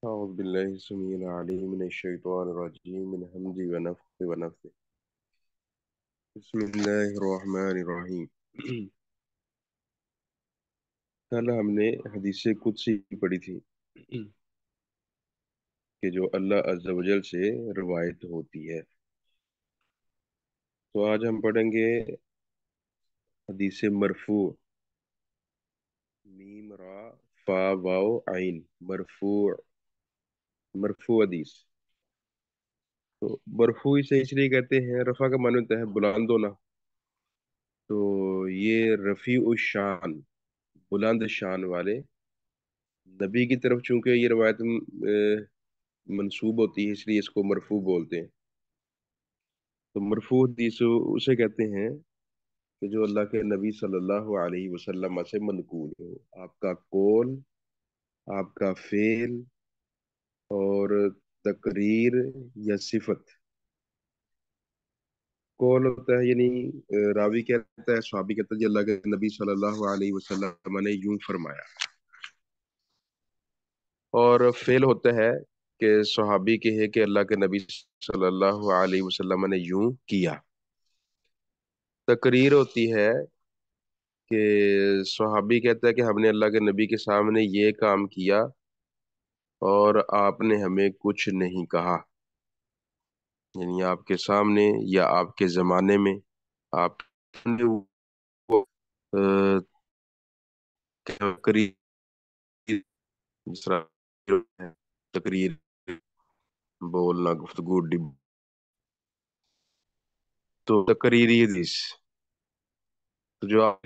أعوذ بالله السميع العليم من الشيطان الرجيم من همزه ونفخه ونفثه. بسم الله الرحمن الرحیم. کل ہم نے حدیث قدسی پڑھی تھی کہ جو اللہ عز و جل سے روایت ہوتی ہے. تو آج ہم پڑھیں گے حدیث مرفوع. میم را فا واو عین مرفوع. مرفوع حدیث. تو مرفوع سے اس لیے کہتے ہیں، رفع کا معنی ہوتا ہے بلند ہونا. تو یہ رفیع الشان، بلند شان والے نبی کی طرف چونکہ یہ روایت منسوب ہوتی ہے، اس لیے اس کو مرفوع بولتے ہیں. تو مرفوع حدیث اسے کہتے ہیں کہ جو اللہ کے نبی صلی اللہ علیہ وسلم سے منقول ہو. آپ کا قول، آپ کا فعل اور تقریر یا صفت. قول ہوتا ہے یعنی راوی کہتا ہے، صحابی کہتا ہے کہ اللہ کے نبی صلی اللہ علیہ وسلم نے یوں فرمایا. اور فعل ہوتا ہے کہ صحابی کہے کہ اللہ کے نبی صلی اللہ علیہ وسلم نے یوں کیا. تقریر ہوتی ہے کہ صحابی کہتا ہے کہ ہم نے اللہ کے نبی کے سامنے یہ کام کیا اور آپ نے ہمیں کچھ نہیں کہا. یعنی آپ کے سامنے یا آپ کے زمانے میں آپ نے وہ تقریر، جس طرح تقریر بولنا، گفتگو تو تقریری حدیث. تو جو آپ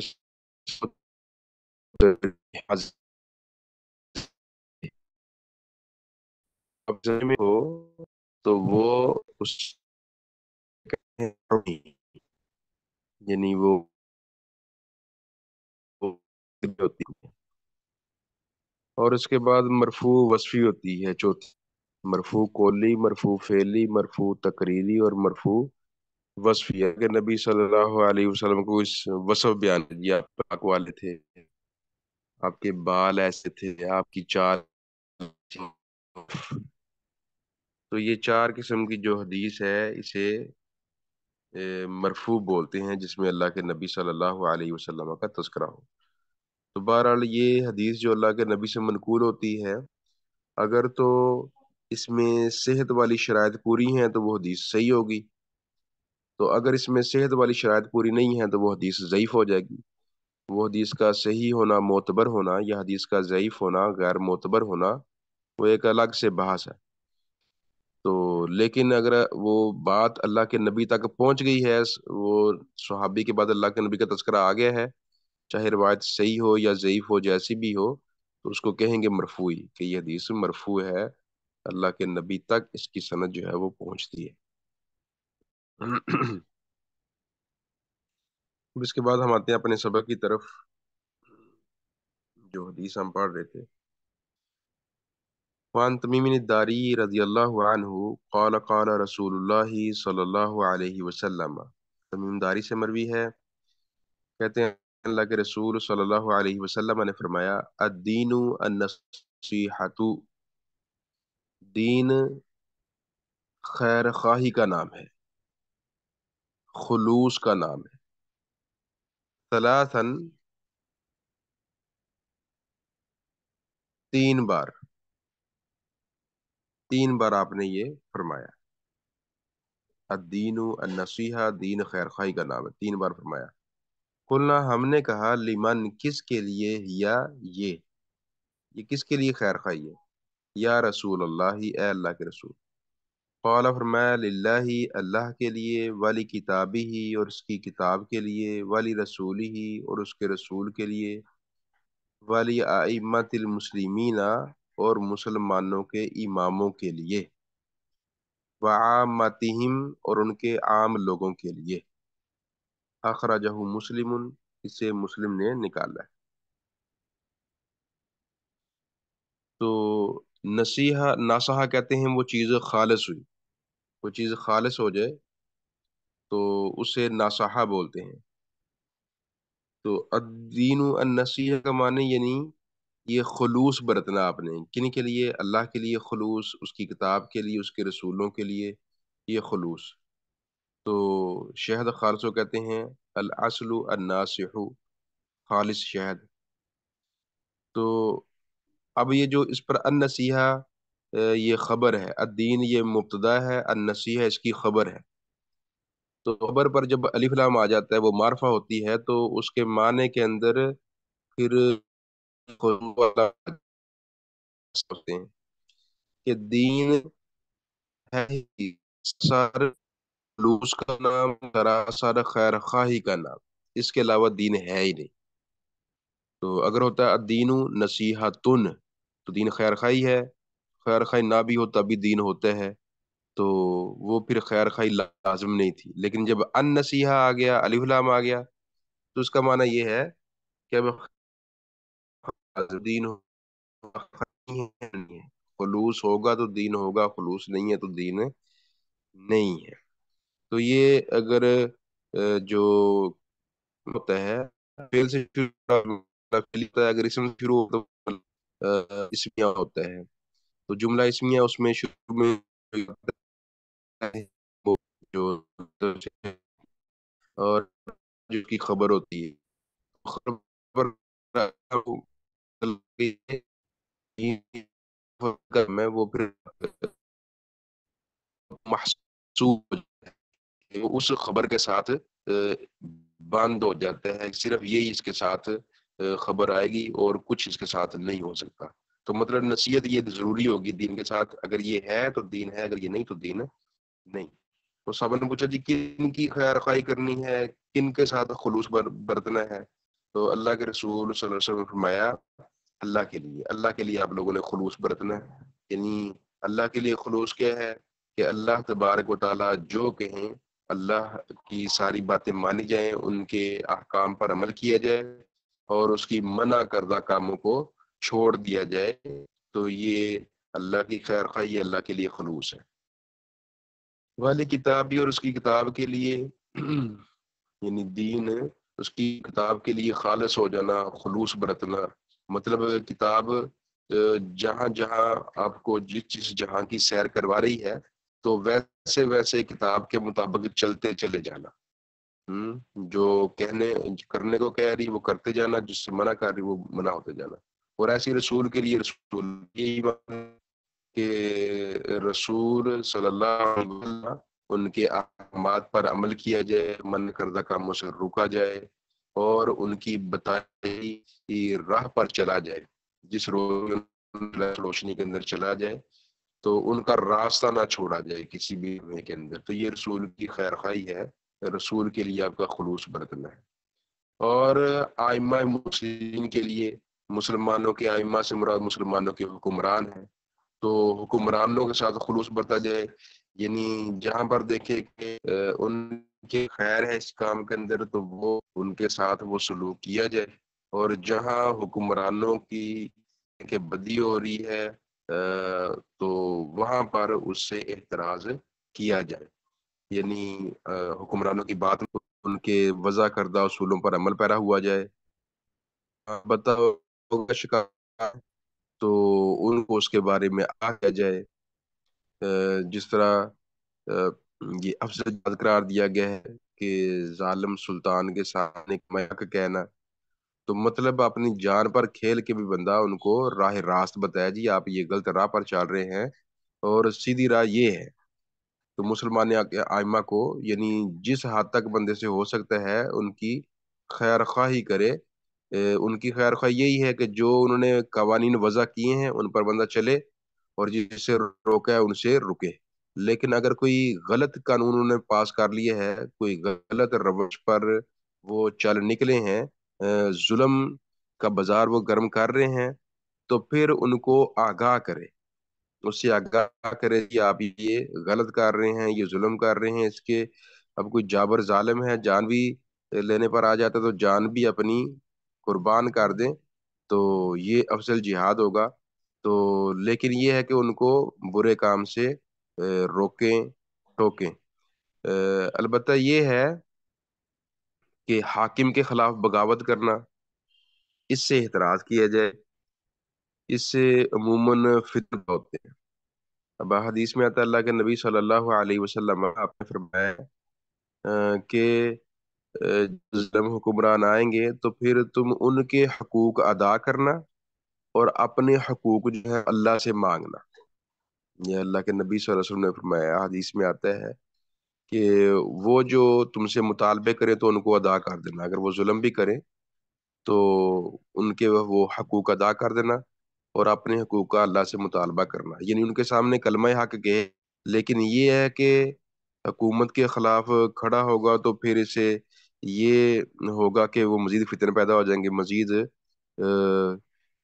میں ہو تو وہ اس یعنی وہ ہوتی ہے. اور اس کے بعد مرفوع وصفی ہوتی ہے چوتھی. مرفوع قولی، مرفوع فعلی، مرفوع تقریری اور مرفوع وصفی ہے کہ نبی صلی اللہ علیہ وسلم کو اس وصف بیان کیا، پاک والے تھے، آپ کے بال ایسے تھے، آپ کی چال تھی. تو یہ چار قسم کی جو حدیث ہے اسے مرفوع بولتے ہیں، جس میں اللہ کے نبی صلی اللہ علیہ وسلم کا تذکرہ ہو. تو بہرحال یہ حدیث جو اللہ کے نبی سے منقول ہوتی ہے، اگر تو اس میں صحت والی شرائط پوری ہیں تو وہ حدیث صحیح ہوگی. تو اگر اس میں صحت والی شرائط پوری نہیں ہے تو وہ حدیث ضعیف ہو جائے گی. وہ حدیث کا صحیح ہونا، معتبر ہونا، یا حدیث کا ضعیف ہونا، غیر معتبر ہونا، وہ ایک الگ سے بحث ہے. تو لیکن اگر وہ بات اللہ کے نبی تک پہنچ گئی ہے، وہ صحابی کے بعد اللہ کے نبی کا تذکرہ آ گیا ہے، چاہے روایت صحیح ہو یا ضعیف ہو، جیسی بھی ہو، تو اس کو کہیں گے مرفوعی، کہ یہ حدیث مرفوع ہے، اللہ کے نبی تک اس کی سند جو ہے وہ پہنچتی ہے. اب اس کے بعد ہم آتے ہیں اپنے سبق کی طرف. جو حدیث ہم پڑھ رہے تھے، وعن تمیم الداری رضی اللہ عنہ قال قال رسول اللہ صلی اللہ علیہ وسلم. تمیم داری سے مروی ہے، کہتے ہیں اللہ کے رسول صلی اللہ علیہ وسلم نے فرمایا، الدین النصیحۃ، دین خیر خواہی کا نام ہے، خلوص کا نام ہے. ثلاثاً، تین بار، تین بار آپ نے یہ فرمایا. الدین النصیحہ، دین خیر خواہی کا نام ہے، تین بار فرمایا. قلنا، ہم نے کہا، لمن، کس کے لیے، یہ کس کے لیے خیر خواہی ہے، یا رسول اللہ، اے اللہ کے رسول. قال، فرمایا، للہ، اللہ کے لیے، ولی کتابی ہی، اور اس کی کتاب کے لیے، ولی رسولی ہی، اور اس کے رسول کے لیے، ولی ائمت المسلمین، اور مسلمانوں کے اماموں کے لیے، وعامتہم، اور ان کے عام لوگوں کے لیے. اخرجہ مسلم، اسے مسلم نے نکالا ہے. تو نصیحہ، ناصحہ کہتے ہیں وہ چیز خالص ہوئی، وہ چیز خالص ہو جائے تو اسے ناصحہ بولتے ہیں. تو الدین النصیحہ کا معنی یعنی یہ خلوص برتنا آپ نے کن کے لیے؟ اللہ کے لیے خلوص، اس کی کتاب کے لیے، اس کے رسولوں کے لیے، یہ خلوص۔ تو شہد خالصو کہتے ہیں الاصل الناصح، خالص شہد۔ تو اب یہ جو اس پر النصیحہ، یہ خبر ہے، الدین یہ مبتدا ہے، النصیحہ اس کی خبر ہے۔ تو خبر پر جب الف لام آ جاتا ہے وہ معرفہ ہوتی ہے، تو اس کے معنی کے اندر پھر ہوتے ہیں کہ دین ہے ہی سر خلوص کا نام، سراسر خیر خواہی کا نام، اس کے علاوہ دین ہے ہی نہیں۔ تو اگر ہوتا ہے الدین نصیحتن تو دین خیر خواہی ہے، خیر خواہی نہ بھی ہو تب بھی دین ہوتا ہے، تو وہ پھر خیر خواہی لازم نہیں تھی۔ لیکن جب ان نصیحہ آ گیا، الف لام آ گیا، تو اس کا معنی یہ ہے کہ اب دین خلوص ہوگا تو دین ہوگا، خلوص نہیں ہے تو دین نہیں ہے۔ تو یہ اگر جو ہوتا ہے فعل سے شروع ہوتا ہے، اگر اسم سے شروع ہو تو اسمیہ ہوتا ہے۔ تو جملہ اسمیہ اس میں شروع میں وہ جو اور جو کی خبر ہوتی ہے، خبر میں وہ پھر محسوب وہ اس خبر کے ساتھ بند ہو جاتا ہے، صرف یہی اس کے ساتھ خبر آئے گی اور کچھ اس کے ساتھ نہیں ہو سکتا۔ تو مطلب نصیحت یہ ضروری ہوگی دین کے ساتھ، اگر یہ ہے تو دین ہے، اگر یہ نہیں تو دین نہیں۔ تو صاحب نے پوچھا جی کن کی خیر خواہی کرنی ہے، کن کے ساتھ خلوص برتنا ہے؟ تو اللہ کے رسول صلی اللہ علیہ وسلم نے فرمایا اللہ کے لیے، اللہ کے لیے آپ لوگوں نے خلوص برتنا ہے۔ یعنی اللہ کے لیے خلوص کیا ہے کہ اللہ تبارک و تعالیٰ جو کہیں، اللہ کی ساری باتیں مانی جائیں، ان کے احکام پر عمل کیا جائے اور اس کی منع کردہ کاموں کو چھوڑ دیا جائے، تو یہ اللہ کی خیر خواہی، اللہ کے لیے خلوص ہے۔ والی کتاب بھی اور اس کی کتاب کے لیے یعنی دین اس کی کتاب کے لیے خالص ہو جانا، خلوص برتنا، مطلب کتاب جہاں جہاں آپ کو جس جس جہاں کی سیر کروا رہی ہے تو ویسے ویسے کتاب کے مطابق چلتے چلے جانا، جو کہنے کرنے کو کہہ رہی وہ کرتے جانا، جس سے منع کر رہی وہ منع ہوتے جانا۔ اور ایسی رسول کے لیے رسول یہی بات ہے کہ رسول صلی اللہ علیہ وسلم ان کے احکامات پر عمل کیا جائے، من کردہ کاموں سے روکا جائے اور ان کی بتائی راہ پر چلا جائے، جس روشنی کے اندر چلا جائے تو ان کا راستہ نہ چھوڑا جائے کسی بھی کے اندر۔ تو یہ رسول کی خیر خواہی ہے، رسول کے لیے آپ کا خلوص برتنا ہے۔ اور آئمہ مسلمین کے لیے، مسلمانوں کے آئمہ سے مراد مسلمانوں کے حکمران ہیں، تو حکمرانوں کے ساتھ خلوص برتا جائے، یعنی جہاں پر دیکھے کہ ان کے خیر ہے اس کام کے اندر تو وہ ان کے ساتھ وہ سلوک کیا جائے، اور جہاں حکمرانوں کی کہ بدی ہو رہی ہے تو وہاں پر اس سے احتراز کیا جائے، یعنی حکمرانوں کی بات ان کے وضع کردہ اصولوں پر عمل پیرا ہوا جائے۔ بتاؤ شکار تو ان کو اس کے بارے میں آگیا جائے، جس طرح یہ افضل جہاد قرار دیا گیا ہے کہ ظالم سلطان کے سامنے کا کہنا، تو مطلب اپنی جان پر کھیل کے بھی بندہ ان کو راہ راست بتایا جی آپ یہ غلط راہ پر چل رہے ہیں اور سیدھی راہ یہ ہے۔ تو مسلمان آئمہ کو یعنی جس حد تک بندے سے ہو سکتا ہے ان کی خیر خواہی کرے، ان کی خیر خواہی یہی ہے کہ جو انہوں نے قوانین وضع کیے ہیں ان پر بندہ چلے اور جس سے روکا ہے ان سے رکے۔ لیکن اگر کوئی غلط قانون انہوں نے پاس کر لیا ہے، کوئی غلط روش پر وہ چل نکلے ہیں، ظلم کا بازار وہ گرم کر رہے ہیں، تو پھر ان کو آگاہ کرے، اس سے آگاہ کرے کہ آپ یہ غلط کر رہے ہیں، یہ ظلم کر رہے ہیں، اس کے اب کوئی جابر ظالم ہے جان بھی لینے پر آ جاتا ہے تو جان بھی اپنی قربان کر دیں، تو یہ افضل جہاد ہوگا۔ تو لیکن یہ ہے کہ ان کو برے کام سے روکیں ٹوکیں۔ البتہ یہ ہے کہ حاکم کے خلاف بغاوت کرنا، اس سے احتراز کیا جائے، اس سے عموماً فتنہ ہوتے ہیں۔ اب حدیث میں آتا ہے اللہ کے نبی صلی اللہ علیہ وسلم آپ نے فرمایا کہ ظلم حکمران آئیں گے تو پھر تم ان کے حقوق ادا کرنا اور اپنے حقوق جو ہے اللہ سے مانگنا۔ یہ اللہ کے نبی صلی اللہ علیہ وسلم نے فرمایا، حدیث میں آتا ہے کہ وہ جو تم سے مطالبے کرے تو ان کو ادا کر دینا، اگر وہ ظلم بھی کریں تو ان کے وہ حقوق ادا کر دینا اور اپنے حقوق کا اللہ سے مطالبہ کرنا، یعنی ان کے سامنے کلمہ حق کہے، لیکن یہ ہے کہ حکومت کے خلاف کھڑا ہوگا تو پھر اسے یہ ہوگا کہ وہ مزید فتنے پیدا ہو جائیں گے، مزید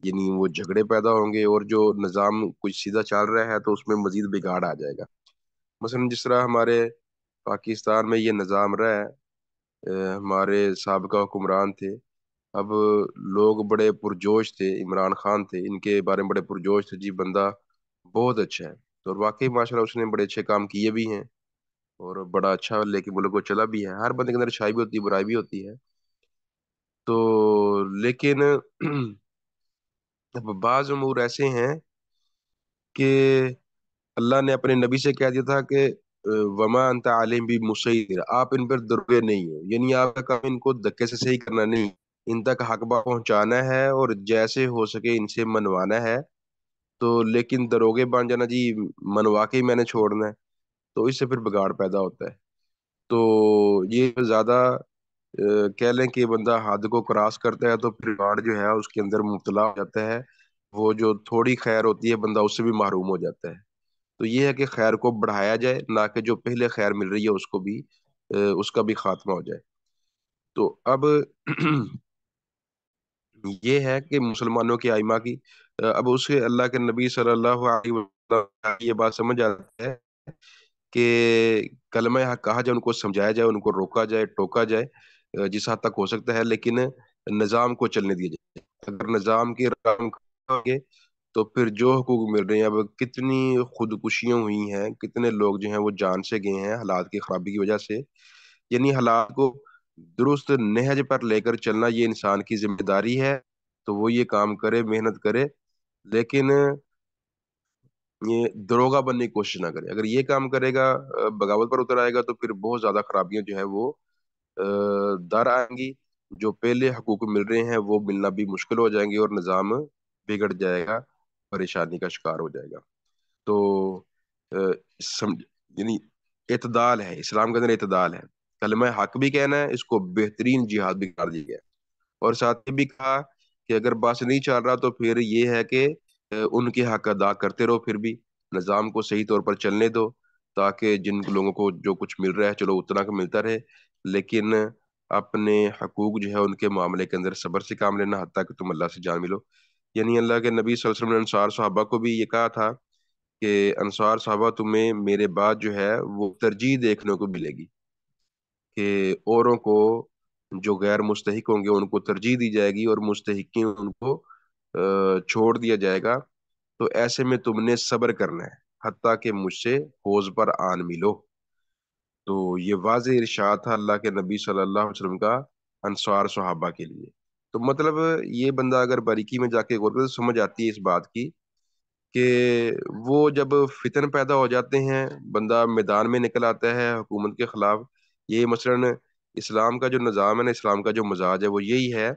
یعنی وہ جھگڑے پیدا ہوں گے، اور جو نظام کچھ سیدھا چل رہا ہے تو اس میں مزید بگاڑ آ جائے گا۔ مثلا جس طرح ہمارے پاکستان میں یہ نظام رہا ہے، ہمارے سابقہ حکمران تھے، اب لوگ بڑے پرجوش تھے، عمران خان تھے، ان کے بارے میں بڑے پرجوش تھے، جی بندہ بہت اچھا ہے، اور واقعی ماشاءاللہ اس نے بڑے اچھے کام کیے بھی ہیں اور بڑا اچھا لے کے ملک کو چلا بھی ہے۔ ہر بندے کے اندر اچھائی بھی ہوتی ہے، برائی بھی ہوتی ہے، تو لیکن اب بعض امور ایسے ہیں کہ اللہ نے اپنے نبی سے کہہ دیا تھا کہ وما انت عالم بھی مسیطر، آپ ان پر دروگے نہیں ہو، یعنی آپ کا کام ان کو دھکے سے صحیح کرنا نہیں، ان تک حق بات پہنچانا ہے اور جیسے ہو سکے ان سے منوانا ہے، تو لیکن دروگے بن جانا جی منوا کے ہی میں نے چھوڑنا ہے، تو اس سے پھر بگاڑ پیدا ہوتا ہے۔ تو یہ زیادہ کہہ لیں کہ بندہ حد کو کراس کرتا ہے تو پھر بگاڑ جو ہے اس کے اندر مبتلا ہو جاتا ہے، وہ جو تھوڑی خیر ہوتی ہے بندہ اس سے بھی محروم ہو جاتا ہے۔ تو یہ ہے کہ خیر کو بڑھایا جائے، نہ کہ جو پہلے خیر مل رہی ہے اس کو بھی اس کا بھی خاتمہ ہو جائے۔ تو اب یہ ہے کہ مسلمانوں کی آئمہ کی اب اس کے اللہ کے نبی صلی اللہ علیہ وسلم یہ بات سمجھ آتا ہے کہ کلمہ حق کہا جائے، ان کو سمجھایا جائے، ان کو روکا جائے، ٹوکا جائے جس حد تک ہو سکتا ہے، لیکن نظام کو چلنے دیا جائے۔ اگر نظام کی رقم گے تو پھر جو حقوق مل رہے ہیں، اب کتنی خودکشیاں ہوئی ہیں، کتنے لوگ جو ہیں وہ جان سے گئے ہیں حالات کی خرابی کی وجہ سے، یعنی حالات کو درست نہج پر لے کر چلنا یہ انسان کی ذمہ داری ہے، تو وہ یہ کام کرے، محنت کرے، لیکن یہ دروغہ بننے کی کوشش نہ کرے۔ اگر یہ کام کرے گا، بغاوت پر اتر آئے گا، تو پھر بہت زیادہ خرابیاں جو ہے وہ در آئیں گی، جو پہلے حقوق مل رہے ہیں وہ ملنا بھی مشکل ہو جائیں گے اور نظام بگڑ جائے گا، پریشانی کا شکار ہو جائے گا۔ تو سمجھ یعنی اعتدال ہے، اسلام کے اندر اعتدال ہے، کلمہ حق بھی کہنا ہے، اس کو بہترین جہاد بھی قرار دیا گیا ہے، اور ساتھ یہ بھی کہا کہ اگر بس نہیں چل رہا تو پھر یہ ہے کہ ان کے حق ادا کرتے رہو، پھر بھی نظام کو صحیح طور پر چلنے دو، تاکہ جن لوگوں کو جو کچھ مل رہا ہے چلو اتنا کا ملتا رہے، لیکن اپنے حقوق جو ہے ان کے معاملے کے اندر صبر سے کام لینا حتیٰ کہ تم اللہ سے جان ملو۔ یعنی اللہ کے نبی صلی اللہ علیہ وسلم نے انصار صحابہ کو بھی یہ کہا تھا کہ انصار صحابہ تمہیں میرے بعد جو ہے وہ ترجیح دیکھنے کو ملے گی، کہ اوروں کو جو غیر مستحق ہوں گے ان کو ترجیح دی جائے گی اور مستحقین ان کو چھوڑ دیا جائے گا، تو ایسے میں تم نے صبر کرنا ہے حتیٰ کہ مجھ سے حوض پر آن ملو۔ تو یہ واضح ارشاد تھا اللہ کے نبی صلی اللہ علیہ وسلم کا انصار صحابہ کے لیے۔ تو مطلب یہ بندہ اگر باریکی میں جا کے غور کرے تو سمجھ آتی ہے اس بات کی کہ وہ جب فتن پیدا ہو جاتے ہیں، بندہ میدان میں نکل آتا ہے حکومت کے خلاف، یہ مثلا اسلام کا جو نظام ہے نا، اسلام کا جو مزاج ہے وہ یہی ہے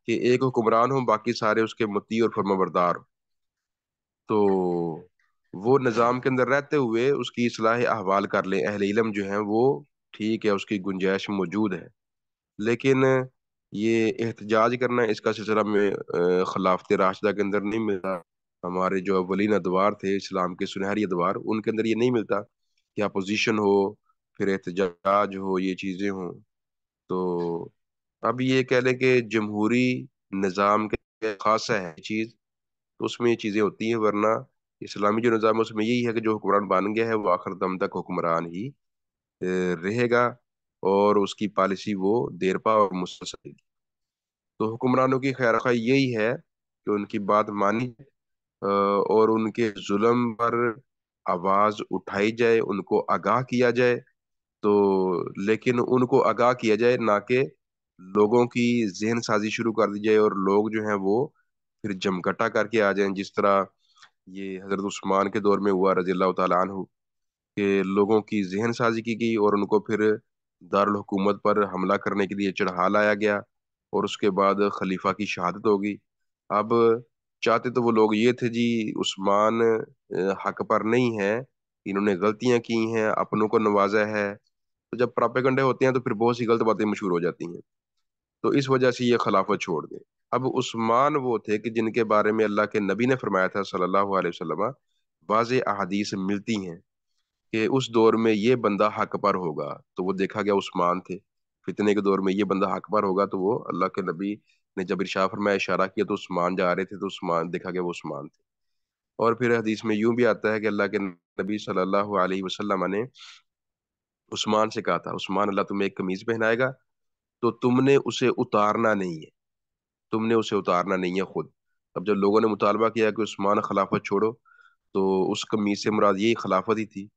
کہ ایک حکمران ہو، باقی سارے اس کے مطیع اور فرمانبردار ہو، تو وہ نظام کے اندر رہتے ہوئے اس کی اصلاح احوال کر لیں، اہل علم جو ہیں وہ ٹھیک ہے، اس کی گنجائش موجود ہے، لیکن یہ احتجاج کرنا اس کا سلسلہ میں خلافت راشدہ کے اندر نہیں ملتا، ہمارے جو اولین ادوار تھے اسلام کے سنہری ادوار ان کے اندر یہ نہیں ملتا کہ اپوزیشن ہو پھر احتجاج ہو، یہ چیزیں ہوں۔ تو اب یہ کہہ لیں کہ جمہوری نظام کے خاصہ ہے یہ چیز، تو اس میں یہ چیزیں ہوتی ہیں، ورنہ اسلامی جو نظام ہے اس میں یہی ہے کہ جو حکمران بن گیا ہے وہ آخر دم تک حکمران ہی رہے گا، اور اس کی پالیسی وہ دیر پا اور مسلسل رہے گی۔ تو حکمرانوں کی خیر خواہ یہی ہے کہ ان کی بات مانی اور ان کے ظلم پر آواز اٹھائی جائے، ان کو آگاہ کیا جائے، تو لیکن ان کو آگاہ کیا جائے، نہ کہ لوگوں کی ذہن سازی شروع کر دی جائے اور لوگ جو ہیں وہ پھر جمگٹا کر کے آ جائیں، جس طرح یہ حضرت عثمان کے دور میں ہوا رضی اللہ تعالیٰ عنہ، کہ لوگوں کی ذہن سازی کی گئی اور ان کو پھر دارالحکومت پر حملہ کرنے کے لیے چڑھا لایا گیا، اور اس کے بعد خلیفہ کی شہادت ہوگی۔ اب چاہتے تو وہ لوگ یہ تھے جی عثمان حق پر نہیں ہے، انہوں نے غلطیاں کی ہیں، اپنوں کو نوازا ہے، تو جب پراپیگنڈے ہوتے ہیں تو پھر بہت سی غلط باتیں مشہور ہو جاتی ہیں، تو اس وجہ سے یہ خلافت چھوڑ دیں۔ اب عثمان وہ تھے کہ جن کے بارے میں اللہ کے نبی نے فرمایا تھا صلی اللہ علیہ وسلم، واضح احادیث ملتی ہیں کہ اس دور میں یہ بندہ حق پر ہوگا، تو وہ دیکھا گیا عثمان تھے۔ فتنے کے دور میں یہ بندہ حق پر ہوگا، تو وہ اللہ کے نبی نے جب ارشاد فرمایا، اشارہ کیا تو عثمان جا رہے تھے، تو عثمان دیکھا گیا وہ عثمان تھے۔ اور پھر حدیث میں یوں بھی آتا ہے کہ اللہ کے نبی صلی اللہ علیہ وسلم نے عثمان سے کہا تھا، عثمان اللہ تمہیں ایک قمیض پہنائے گا تو تم نے اسے اتارنا نہیں ہے، تم نے اسے اتارنا نہیں ہے خود۔ اب جب لوگوں نے مطالبہ کیا کہ عثمان خلافت چھوڑو، تو اس قمیض سے مراد یہی خلافت ہی تھی،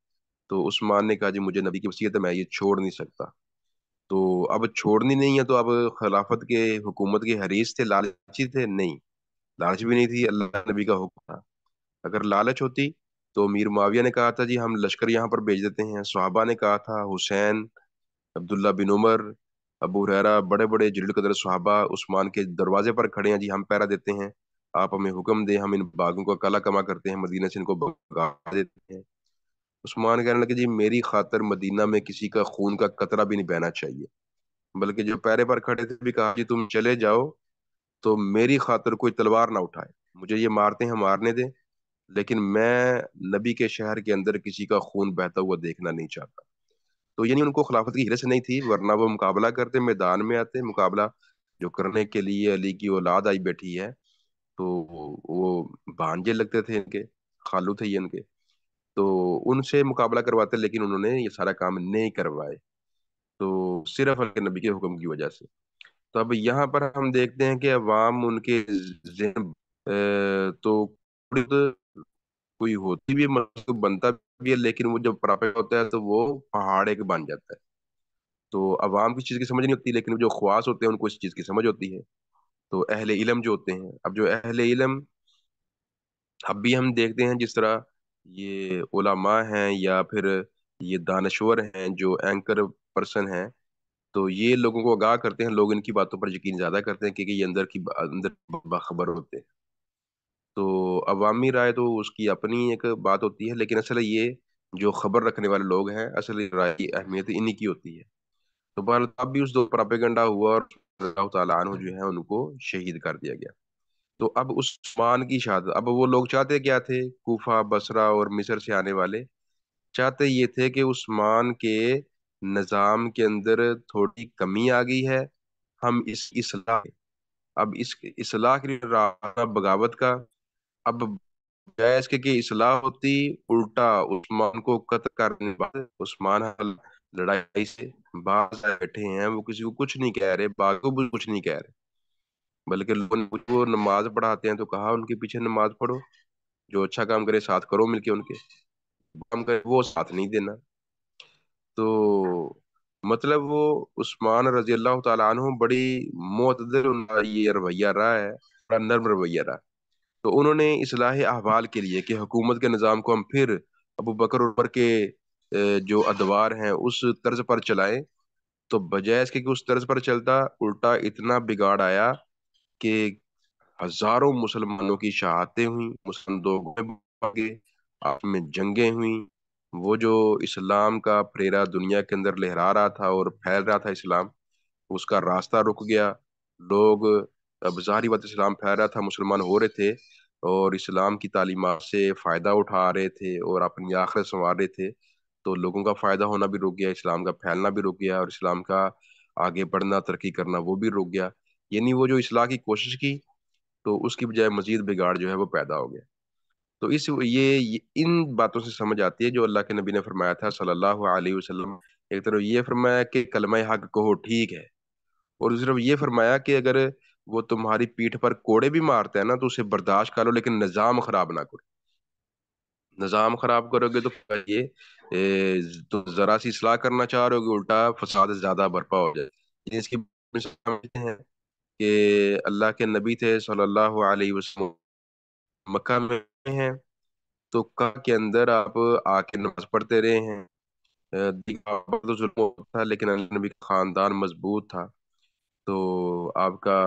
تو عثمان نے کہا جی مجھے نبی کی وصیت ہے، میں یہ چھوڑ نہیں سکتا۔ تو اب چھوڑنی نہیں ہے، تو اب خلافت کے حکومت کے حریص تھے، لالچی تھے؟ نہیں، لالچ بھی نہیں تھی، اللہ نبی کا حکم تھا۔ اگر لالچ ہوتی تو امیر معاویہ نے کہا تھا جی ہم لشکر یہاں پر بھیج دیتے ہیں، صحابہ نے کہا تھا، حسین، عبداللہ بن عمر، ابو ہریرہ، بڑے بڑے جلیل قدر صحابہ عثمان کے دروازے پر کھڑے ہیں جی ہم پہرا دیتے ہیں، آپ ہمیں حکم دیں، ہم ان باغوں کو کالا کما کرتے ہیں، مدینہ سے ان کو بھگا دیتے ہیں۔ عثمان کہنے لگے جی میری خاطر مدینہ میں کسی کا خون کا قطرہ بھی نہیں بہنا چاہیے، بلکہ جو پہرے پر کھڑے تھے بھی کہا جی تم چلے جاؤ تو میری خاطر کوئی تلوار نہ اٹھائے، مجھے یہ مارتے ہیں مارنے دیں، لیکن میں نبی کے شہر کے اندر کسی کا خون بہتا ہوا دیکھنا نہیں چاہتا۔ تو یعنی ان کو خلافت کی ہرس نہیں تھی، ورنہ وہ مقابلہ کرتے، میدان میں آتے، مقابلہ جو کرنے کے لیے علی کی اولاد آئی بیٹھی ہے، تو وہ بھانجے لگتے تھے ان کے، خالو تھے یہ ان کے، تو ان سے مقابلہ کرواتے، لیکن انہوں نے یہ سارا کام نہیں کروائے، تو صرف اللہ کے نبی کے حکم کی وجہ سے۔ تو اب یہاں پر ہم دیکھتے ہیں کہ عوام ان کے ذہن تو کوئی ہوتی بھی ہے، مطلب بنتا بھی ہے، لیکن وہ جب پراپر ہوتا ہے تو وہ پہاڑ ایک بن جاتا ہے۔ تو عوام کی چیز کی سمجھ نہیں ہوتی، لیکن جو خواص ہوتے ہیں ان کو اس چیز کی سمجھ ہوتی ہے۔ تو اہل علم جو ہوتے ہیں، اب جو اہل علم اب بھی ہم دیکھتے ہیں جس طرح یہ علماء ہیں یا پھر یہ دانشور ہیں جو اینکر پرسن ہیں، تو یہ لوگوں کو آگاہ کرتے ہیں، لوگ ان کی باتوں پر یقین زیادہ کرتے ہیں کیونکہ یہ اندر باخبر ہوتے ہیں۔ تو عوامی رائے تو اس کی اپنی ایک بات ہوتی ہے، لیکن اصل یہ جو خبر رکھنے والے لوگ ہیں، اصل رائے کی اہمیت انہی کی ہوتی ہے۔ تو بہرحال اب بھی اس دو پراپیگنڈا ہوا اور اللہ تعالیٰ عنہ جو ہے ان کو شہید کر دیا گیا۔ تو اب عثمان کی شہادت، اب وہ لوگ چاہتے کیا تھے، کوفہ، بصرہ اور مصر سے آنے والے چاہتے یہ تھے کہ عثمان کے نظام کے اندر تھوڑی کمی آ گئی ہے، ہم اس کی اصلاح، اب اس اصلاح کے لیے راستہ بغاوت کا، اب بجائے اس کے کہ اصلاح ہوتی، الٹا عثمان کو قتل کرنے بعد عثمان لڑائی سے باز آئے بیٹھے ہیں، وہ کسی کو کچھ نہیں کہہ رہے، باغ کو بھی کچھ نہیں کہہ رہے، بلکہ لوگوں نے وہ نماز پڑھاتے ہیں تو کہا ان کے پیچھے نماز پڑھو، جو اچھا کام کرے ساتھ کرو مل کے، ان کے کام کرے وہ ساتھ نہیں دینا۔ تو مطلب وہ عثمان رضی اللہ تعالیٰ عنہ بڑی معتدل ان کا یہ رویہ رہا ہے، بڑا نرم رویہ رہا۔ تو انہوں نے اصلاح احوال کے لیے کہ حکومت کے نظام کو ہم پھر ابو بکر اور عمر کے جو ادوار ہیں اس طرز پر چلائیں، تو بجائے اس کے کہ اس طرز پر چلتا، الٹا اتنا بگاڑ آیا کہ ہزاروں مسلمانوں کی شہادتیں ہوئیں، مسلمان دو بھاگے، آپس میں جنگیں ہوئیں، وہ جو اسلام کا پھریرا دنیا کے اندر لہرا رہا تھا اور پھیل رہا تھا اسلام، اس کا راستہ رک گیا۔ لوگ، اب ظاہری بات اسلام پھیل رہا تھا، مسلمان ہو رہے تھے اور اسلام کی تعلیمات سے فائدہ اٹھا رہے تھے اور اپنی آخرت سنوار رہے تھے، تو لوگوں کا فائدہ ہونا بھی رک گیا، اسلام کا پھیلنا بھی رک گیا، اور اسلام کا آگے بڑھنا، ترقی کرنا وہ بھی رک گیا۔ یعنی وہ جو اصلاح کی کوشش کی تو اس کی بجائے مزید بگاڑ جو ہے وہ پیدا ہو گیا۔ تو ان باتوں سے سمجھ آتی ہے جو اللہ کے نبی نے فرمایا تھا صلی اللہ علیہ وسلم۔ ایک طرف یہ فرمایا کہ کلمہ حق کہو ٹھیک ہے، اور دوسری طرف یہ فرمایا کہ اگر وہ تمہاری پیٹھ پر کوڑے بھی مارتا ہے نا تو اسے برداشت کرو، لیکن نظام خراب نہ کرو۔ نظام خراب کرو گے تو یہ تو ذرا سی اصلاح کرنا چاہ رہے ہو گے، الٹا فساد زیادہ برپا ہو جائے۔ اس کی مثال ہیں کہ اللہ کے نبی تھے صلی اللہ علیہ وسلم مکہ میں ہیں، تو کعبہ کے اندر آپ آ کے نماز پڑھتے رہے ہیں۔ کعبہ تو ظلم ہوتا تھا، لیکن اللہ نبی کا خاندان مضبوط تھا، تو آپ کا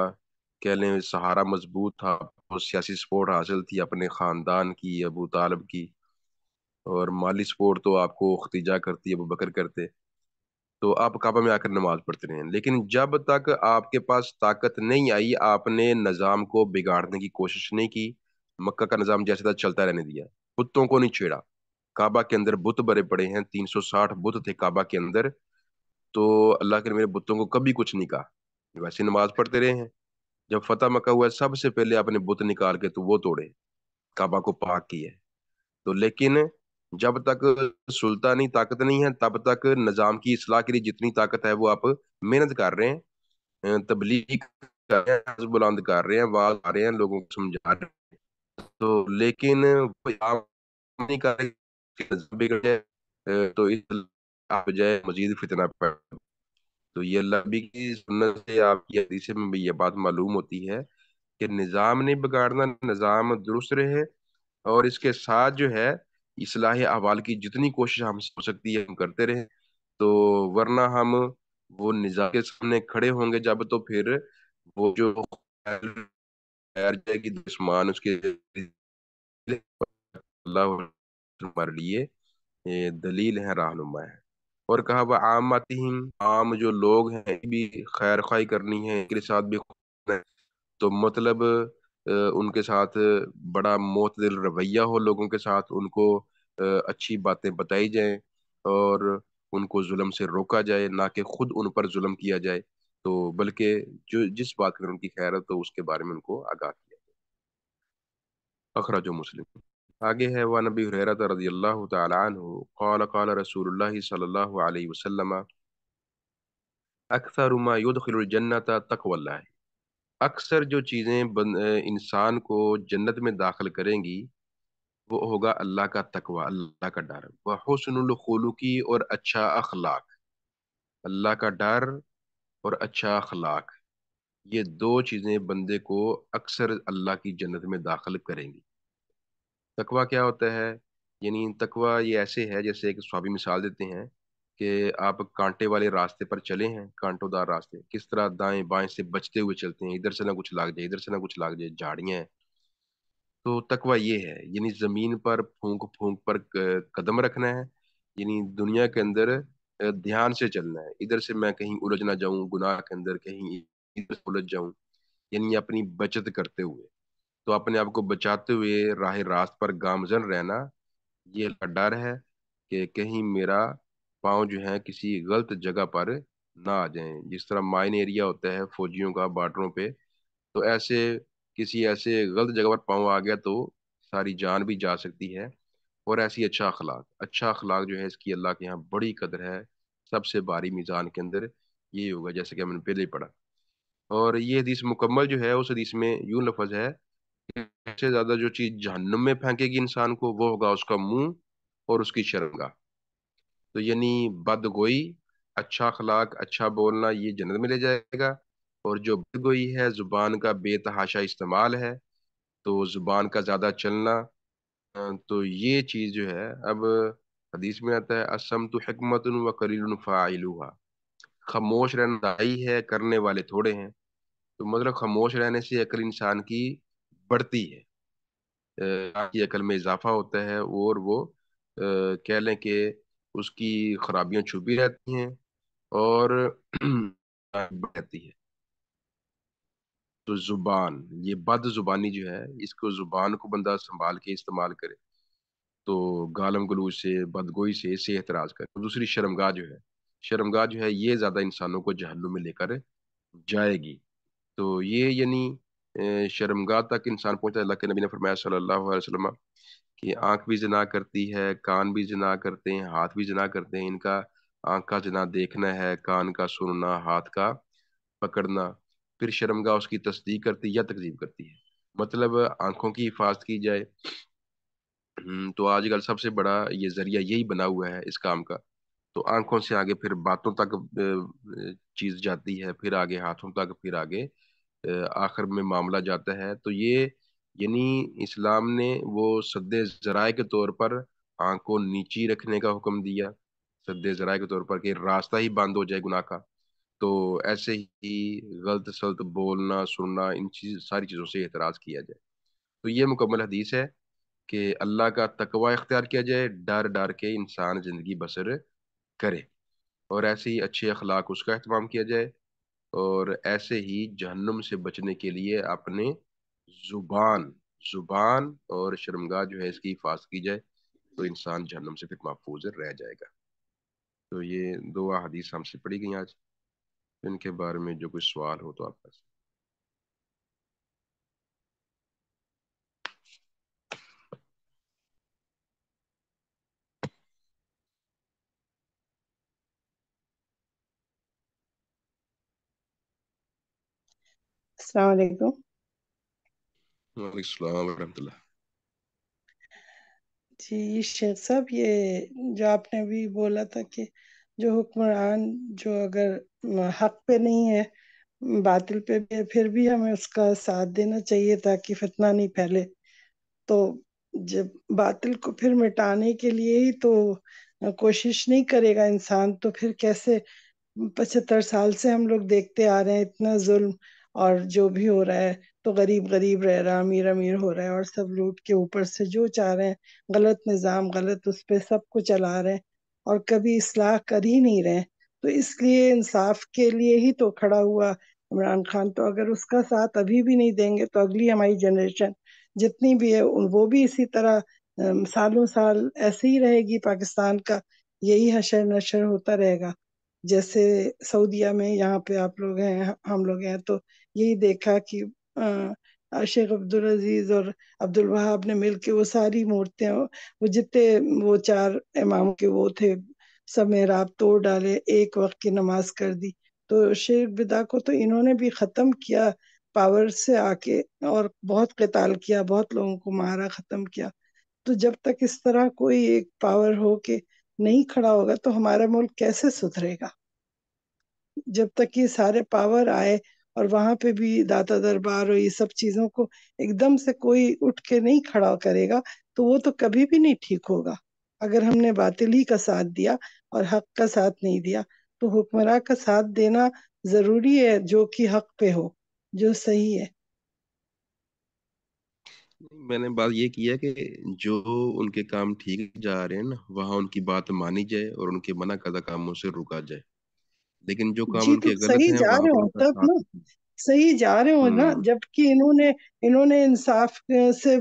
کہہ لیں سہارا مضبوط تھا، وہ سیاسی سپورٹ حاصل تھی اپنے خاندان کی، ابو طالب کی، اور مالی سپورٹ تو آپ کو ختیجہ کرتی، ابو بکر کرتے، تو آپ کعبہ میں آ کر نماز پڑھتے رہے ہیں۔ لیکن جب تک آپ کے پاس طاقت نہیں آئی، آپ نے نظام کو بگاڑنے کی کوشش نہیں کی، مکہ کا نظام جیسے تھا چلتا رہنے دیا، بتوں کو نہیں چھیڑا۔ کعبہ کے اندر بت بھرے پڑے ہیں، 360 بت تھے کعبہ کے اندر، تو اللہ کے میرے بتوں کو کبھی کچھ نہیں کہا، ویسے نماز پڑھتے رہے ہیں۔ جب فتح مکہ ہوا، سب سے پہلے اپنے بت نکال کے تو وہ توڑے، کعبہ کو پاک کیے۔ تو لیکن جب تک سلطانی طاقت نہیں ہے، تب تک نظام کی اصلاح کے لیے جتنی طاقت ہے وہ آپ محنت کر رہے ہیں، تبلیغ کر رہے ہیں، حزب بلند کر رہے ہیں، آواز آ رہے ہیں، لوگوں کو سمجھا رہے ہیں، تو لیکن وہ عام نہیں کر رہے کہ نظام بگڑ جائے، تو اس آپ بجائے مزید فتنہ پڑ۔ تو یہ اللہ نبی کی سنت سے، آپ کی حدیث میں بھی یہ بات معلوم ہوتی ہے کہ نظام نہیں بگاڑنا، نظام درست رہے، اور اس کے ساتھ جو ہے اصلاح احوال کی جتنی کوشش ہم سے ہو سکتی ہے ہم کرتے رہیں، تو ورنہ ہم وہ نظام کے سامنے کھڑے ہوں گے جب، تو پھر وہ جو خیر جائے گی دشمان اس کے، اللہ ہمارے لیے یہ دلیل ہے، رہنما ہے۔ اور کہا وہ عاماتہم، عام جو لوگ ہیں بھی خیر خواہی کرنی ہے، ان کے ساتھ بھی ہے، تو مطلب ان کے ساتھ بڑا معتدل رویہ ہو، لوگوں کے ساتھ ان کو اچھی باتیں بتائی جائیں، اور ان کو ظلم سے روکا جائے، نہ کہ خود ان پر ظلم کیا جائے، تو بلکہ جو جس بات کر ان کی خیر ہے تو اس کے بارے میں ان کو آگاہ کیا جائے۔ اخرج مسلم۔ آگے ہے وہ نبی حریرہ رضی اللہ تعالی عنہ قال قال رسول اللہ صلی اللہ علیہ وسلم اکثر ما يدخل الجنت تقوی اللہ، اکثر جو چیزیں انسان کو جنت میں داخل کریں گی وہ ہوگا اللہ کا تقوی، اللہ کا ڈر، وہ حسن الخلقی، اور اچھا اخلاق۔ اللہ کا ڈر اور اچھا اخلاق، یہ دو چیزیں بندے کو اکثر اللہ کی جنت میں داخل کریں گی۔ تقوی کیا ہوتا ہے؟ یعنی تقوی یہ ایسے ہے جیسے ایک صحابی مثال دیتے ہیں کہ آپ کانٹے والے راستے پر چلے ہیں، کانٹوں دار راستے، کس طرح دائیں بائیں سے بچتے ہوئے چلتے ہیں، ادھر سے نہ کچھ لاگ جائے، ادھر سے نہ کچھ لاگ جائے، جھاڑیاں ہیں۔ تو تقوی یہ ہے، یعنی زمین پر پھونک پھونک پر قدم رکھنا ہے، یعنی دنیا کے اندر دھیان سے چلنا ہے، ادھر سے میں کہیں الجھ نہ جاؤں گناہ کے اندر، کہیں ادھر سے الجھ جاؤں، یعنی اپنی بچت کرتے ہوئے، تو اپنے آپ کو بچاتے ہوئے راہ راست پر گامزن رہنا، یہ اللہ کا ڈر ہے کہ کہیں میرا پاؤں جو ہے کسی غلط جگہ پر نہ آ جائیں، جس طرح مائن ایریا ہوتا ہے فوجیوں کا بارڈروں پہ، تو ایسے کسی ایسے غلط جگہ پر پاؤں آ گیا تو ساری جان بھی جا سکتی ہے۔ اور ایسی اچھا اخلاق، اچھا اخلاق جو ہے اس کی اللہ کے یہاں بڑی قدر ہے، سب سے باری میزان کے اندر یہ ہوگا، جیسے کہ ہم نے پہلے ہی پڑھا۔ اور یہ حدیث مکمل جو ہے اس حدیث میں یوں لفظ ہے کہ سب سے زیادہ جو چیز جہنم میں پھینکے گی انسان کو وہ ہوگا اس کا منہ اور اس کی شرمگاہ، تو یعنی بد گوئی، اچھا اخلاق، اچھا بولنا یہ جنت میں لے جائے گا، اور جو بد گوئی ہے، زبان کا بے تحاشا استعمال ہے، تو زبان کا زیادہ چلنا، تو یہ چیز جو ہے اب حدیث میں آتا ہے الصمت حکمت و قلیل فاعلوها، خاموش رہنا دائی ہے، کرنے والے تھوڑے ہیں، تو مطلب خاموش رہنے سے عقل انسان کی بڑھتی ہے، کی عقل میں اضافہ ہوتا ہے، اور وہ کہہ لیں کہ اس کی خرابیاں چھپی رہتی ہیں اور بڑھتی ہے۔ تو زبان، یہ بد زبانی جو ہے، اس کو زبان کو بندہ سنبھال کے استعمال کرے، تو گالم گلوچ سے، بدگوئی سے، اس سے احتراز کرے۔ دوسری شرمگاہ جو ہے، شرمگاہ جو ہے یہ زیادہ انسانوں کو جہنم میں لے کر جائے گی، تو یہ یعنی شرمگاہ تک انسان پہنچتا ہے۔ اللہ کے نبی نے فرمایا صلی اللہ علیہ وسلم کہ آنکھ بھی زنا کرتی ہے، کان بھی زنا کرتے ہیں، ہاتھ بھی زنا کرتے ہیں، ان کا آنکھ کا زنا دیکھنا ہے، کان کا سننا، ہاتھ کا پکڑنا، پھر شرمگاہ اس کی تصدیق کرتی یا تکذیب کرتی ہے، مطلب آنکھوں کی حفاظت کی جائے، تو آج کل سب سے بڑا یہ ذریعہ یہی بنا ہوا ہے اس کام کا، تو آنکھوں سے آگے پھر باتوں تک چیز جاتی ہے، پھر آگے ہاتھوں تک، پھر آگے آخر میں معاملہ جاتا ہے، تو یہ یعنی اسلام نے وہ سد ذرائع کے طور پر آنکھ کو نیچی رکھنے کا حکم دیا، سد ذرائع کے طور پر کہ راستہ ہی بند ہو جائے گناہ کا. تو ایسے ہی غلط سلط بولنا سننا ان ساری چیزوں سے احتراز کیا جائے. تو یہ مکمل حدیث ہے کہ اللہ کا تقوی اختیار کیا جائے، ڈر ڈر کے انسان زندگی بسر کرے، اور ایسے ہی اچھے اخلاق اس کا اہتمام کیا جائے، اور ایسے ہی جہنم سے بچنے کے لیے اپنے زبان زبان اور شرمگاہ جو ہے اس کی حفاظت کی جائے، تو انسان جہنم سے پھر محفوظ رہ جائے گا. تو یہ دو احادیث ہم سے پڑھی گئی آج. ان کے بارے میں جو کوئی سوال ہو تو آپ کا. السلام علیکم. وعلیکم السلام ورحمۃ اللہ. جی شیخ صاحب، یہ جو آپ نے ابھی بولا تھا کہ جو حکمران جو اگر حق پہ نہیں ہے باطل پہ بھی ہے، پھر بھی ہمیں اس کا ساتھ دینا چاہیے تاکہ فتنہ نہیں پھیلے. تو جب باطل کو پھر مٹانے کے لیے ہی تو کوشش نہیں کرے گا انسان، تو پھر کیسے؟ 75 سال سے ہم لوگ دیکھتے آ رہے ہیں اتنا ظلم، اور جو بھی ہو رہا ہے تو غریب غریب رہ رہا، امیر امیر ہو رہا ہے، اور سب لوٹ کے اوپر سے جو چاہ رہے ہیں غلط نظام، غلط اس پہ سب کو چلا رہے ہیں، اور کبھی اصلاح کر ہی نہیں رہے. تو اس لیے انصاف کے لیے ہی تو کھڑا ہوا عمران خان. تو اگر اس کا ساتھ ابھی بھی نہیں دیں گے تو اگلی ہماری جنریشن جتنی بھی ہے وہ بھی اسی طرح سالوں سال ایسے ہی رہے گی. پاکستان کا یہی حشر نشر ہوتا رہے گا. جیسے سعودیہ میں یہاں پہ آپ لوگ ہیں، ہم لوگ ہیں، تو یہی دیکھا کہ شیخ عبدالعزیز اور عبد الوہاب نے مل کے وہ ساری مورتیں، وہ جتنے وہ 4 امام کے وہ تھے، سب محراب توڑ ڈالے، ایک وقت کی نماز کر دی. تو شرک بدعت کو تو انہوں نے بھی ختم کیا پاور سے آ کے، اور بہت قتال کیا، بہت لوگوں کو مارا، ختم کیا. تو جب تک اس طرح کوئی ایک پاور ہو کے نہیں کھڑا ہوگا تو ہمارا ملک کیسے سدھرے گا؟ جب تک یہ سارے پاور آئے اور وہاں پہ بھی داتا دربار اور یہ سب چیزوں کو ایک دم سے کوئی اٹھ کے نہیں کھڑا کرے گا تو وہ تو کبھی بھی نہیں ٹھیک ہوگا. اگر ہم نے باطل ہی کا ساتھ دیا اور حق کا ساتھ نہیں دیا، تو حکمراں کا ساتھ دینا ضروری ہے جو کہ حق پہ ہو، جو صحیح ہے. میں نے بات یہ کیا کہ جو ان کے کام ٹھیک جا رہے ہیں نا وہاں ان کی بات مانی جائے اور ان کے منع کردہ کاموں سے رکا جائے، لیکن جو کام جی ان تو کے غلط صحیح ہیں جا وہاں رہے پر ہوں ان کا تب نا، ساتھ. صحیح جا رہے ہوں نا، ہوں. جبکہ انہوں نے انصاف سے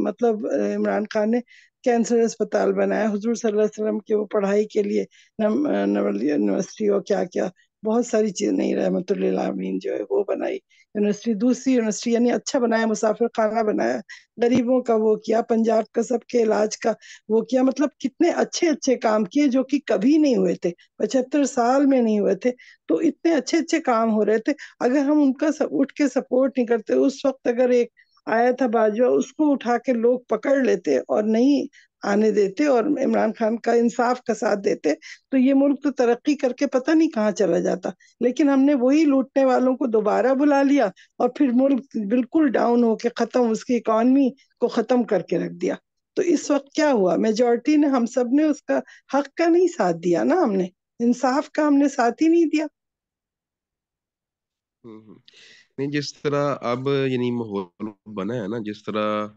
مطلب عمران خان نے کینسر اسپتال بنایا، حضور صلی اللہ علیہ وسلم کے وہ پڑھائی کے لیے یونیورسٹی اور کیا کیا بہت ساری چیز، نہیں رحمت اللہ عالمین جو ہے وہ بنائی یونیورسٹی، دوسری یونیورسٹی یعنی اچھا بنایا، مسافر خانہ بنایا، غریبوں کا وہ کیا، پنجاب کا سب کے علاج کا وہ کیا. مطلب کتنے اچھے اچھے کام کیے جو کہ کبھی نہیں ہوئے تھے، 75 سال میں نہیں ہوئے تھے. تو اتنے اچھے اچھے کام ہو رہے تھے، اگر ہم ان کا اٹھ کے سپورٹ نہیں کرتے. اس وقت اگر ایک آیا تھا باجوہ، اس کو اٹھا کے لوگ پکڑ لیتے اور نہیں آنے دیتے اور عمران خان کا انصاف کا ساتھ دیتے تو یہ ملک تو ترقی کر کے پتہ نہیں کہاں چلا جاتا. لیکن ہم نے وہی لوٹنے والوں کو دوبارہ بلا لیا اور پھر ملک بالکل ڈاؤن ہو کے ختم، اس کی اکانومی کو ختم کر کے رکھ دیا. تو اس وقت کیا ہوا؟ میجورٹی نے، ہم سب نے اس کا حق کا نہیں ساتھ دیا نا، ہم نے انصاف کا ہم نے ساتھ ہی نہیں دیا. نہیں، جس طرح اب یعنی ماحول بنا ہے نا، جس طرح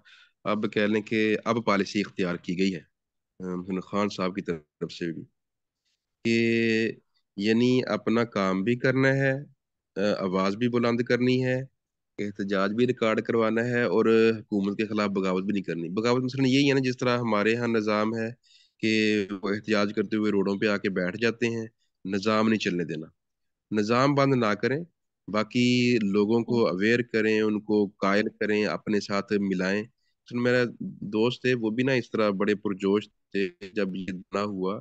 اب کہہ لیں کہ اب پالیسی اختیار کی گئی ہے محمد خان صاحب کی طرف سے بھی، کہ یعنی اپنا کام بھی کرنا ہے، آواز بھی بلند کرنی ہے، احتجاج بھی ریکارڈ کروانا ہے، اور حکومت کے خلاف بغاوت بھی نہیں کرنی. بغاوت مثلا یہی ہے نا، جس طرح ہمارے ہاں نظام ہے کہ وہ احتجاج کرتے ہوئے روڈوں پہ آ کے بیٹھ جاتے ہیں، نظام نہیں چلنے دینا. نظام بند نہ کریں، باقی لوگوں کو اویئر کریں، ان کو قائل کریں، اپنے ساتھ ملائیں. میرا دوست ہے وہ بھی نا اس طرح بڑے پرجوش تھے جب یہ بنا ہوا،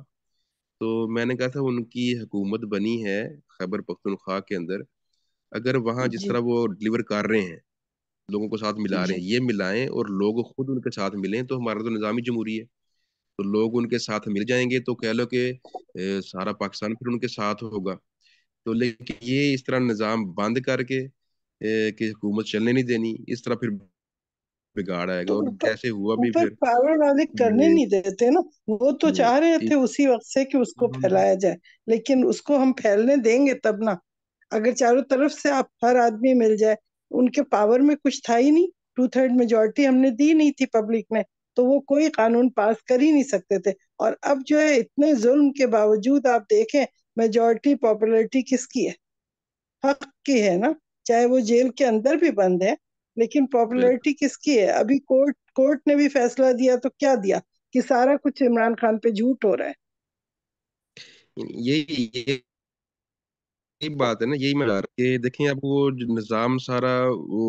تو میں نے کہا تھا ان کی حکومت بنی ہے خیبر پختونخوا کے اندر، اگر وہاں جس جی طرح وہ ڈلیور کر رہے ہیں، لوگوں کو ساتھ ملا رہے جی ہیں، یہ ملائیں اور لوگ خود ان کے ساتھ ملیں، تو ہمارا تو نظامی جمہوری ہے، تو لوگ ان کے ساتھ مل جائیں گے تو کہہ لو کہ سارا پاکستان پھر ان کے ساتھ ہوگا. تو لیکن یہ اس طرح نظام بند کر کے کہ حکومت چلنے نہیں دینی، اس طرح پھر بگاڑ آئے گا، تو اور اوپر ایسے ہوا بھی اوپر پھر پاور والے کرنے یہ نہیں دیتے نا، وہ تو چاہ رہے تھے اسی وقت سے کہ اس کو ہم- پھیلایا جائے، لیکن اس کو ہم پھیلنے دیں گے تب نا، اگر چاروں طرف سے آپ ہر آدمی مل جائے۔ ان کے پاور میں کچھ تھا ہی نہیں، 2/3 میجورٹی ہم نے دی نہیں تھی پبلک میں، تو وہ کوئی قانون پاس کر ہی نہیں سکتے تھے۔ اور اب جو ہے اتنے ظلم کے باوجود آپ دیکھیں میجورٹی پاپولرٹی کس کی ہے؟ حق کی ہے نا، چاہے وہ جیل کے اندر بھی بند ہے، لیکن بالکل پاپولرٹی کس کی ہے؟ ابھی کورٹ نے بھی فیصلہ دیا تو کیا دیا کہ سارا کچھ عمران خان پہ جھوٹ ہو رہا ہے۔ یہی بات ہے نا، یہی میں بتا رہا کہ دیکھیں اب وہ جو نظام سارا وہ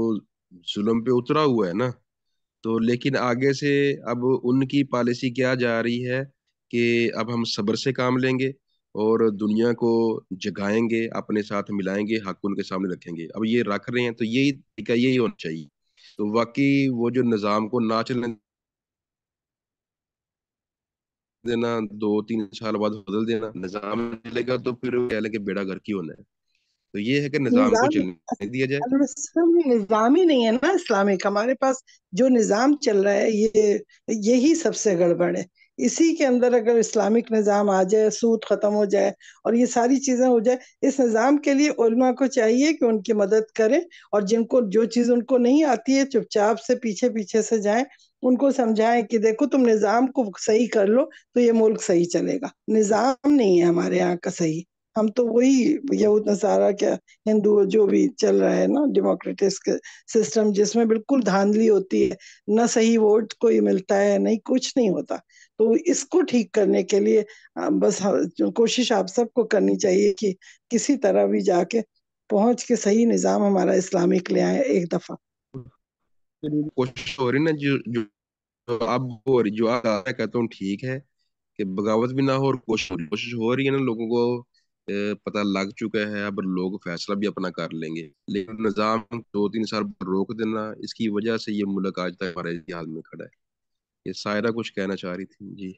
ظلم پہ اترا ہوا ہے نا، تو لیکن آگے سے اب ان کی پالیسی کیا جا رہی ہے کہ اب ہم صبر سے کام لیں گے اور دنیا کو جگائیں گے، اپنے ساتھ ملائیں گے، حق ان کے سامنے رکھیں گے۔ اب یہ رکھ رہے ہیں تو یہی طریقہ یہی ہونا چاہیے۔ تو واقعی وہ جو نظام کو نہ چلنے دینا، 2-3 سال بعد بدل دینا، نظام چلے گا تو پھر کہہ لیں کہ بیڑا گھر کی ہونا ہے۔ تو یہ ہے کہ نظام کو نظام چلنے دیا جائے۔ اصل میں نظام ہی نہیں ہے نا اسلامک، ہمارے پاس جو نظام چل رہا ہے یہی سب سے گڑبڑ ہے۔ اسی کے اندر اگر اسلامک نظام آ جائے، سود ختم ہو جائے اور یہ ساری چیزیں ہو جائے، اس نظام کے لیے علماء کو چاہیے کہ ان کی مدد کریں، اور جن کو جو چیز ان کو نہیں آتی ہے چپ چاپ سے پیچھے پیچھے سے جائیں، ان کو سمجھائیں کہ دیکھو تم نظام کو صحیح کر لو تو یہ ملک صحیح چلے گا۔ نظام نہیں ہے ہمارے یہاں کا صحیح، ہم تو وہی یہود نصارہ کیا ہندو جو بھی چل رہا ہے نا ڈیموکریٹک سسٹم، جس میں بالکل دھاندلی ہوتی ہے، نہ صحیح ووٹ کوئی ملتا ہے، نہیں کچھ نہیں ہوتا۔ تو اس کو ٹھیک کرنے کے لیے بس کوشش آپ سب کو کرنی چاہیے کہ کسی طرح بھی جا کے پہنچ کے صحیح نظام ہمارا اسلامک لے آئے ایک دفعہ۔ پھر کوشش ہو رہی نا، جو اب ہو رہی، جو آپ میں کہتا ہوں ٹھیک ہے کہ بغاوت بھی نہ ہو، اور کوشش ہو رہی ہے نا، لوگوں کو پتہ لگ چکا ہے، اب لوگ فیصلہ بھی اپنا کر لیں گے، لیکن نظام 2-3 سال روک دینا، اس کی وجہ سے یہ ملک آج تک ہمارے اتحاد میں کھڑا ہے۔ یہ سائرہ کچھ کہنا چاہ رہی تھی جی،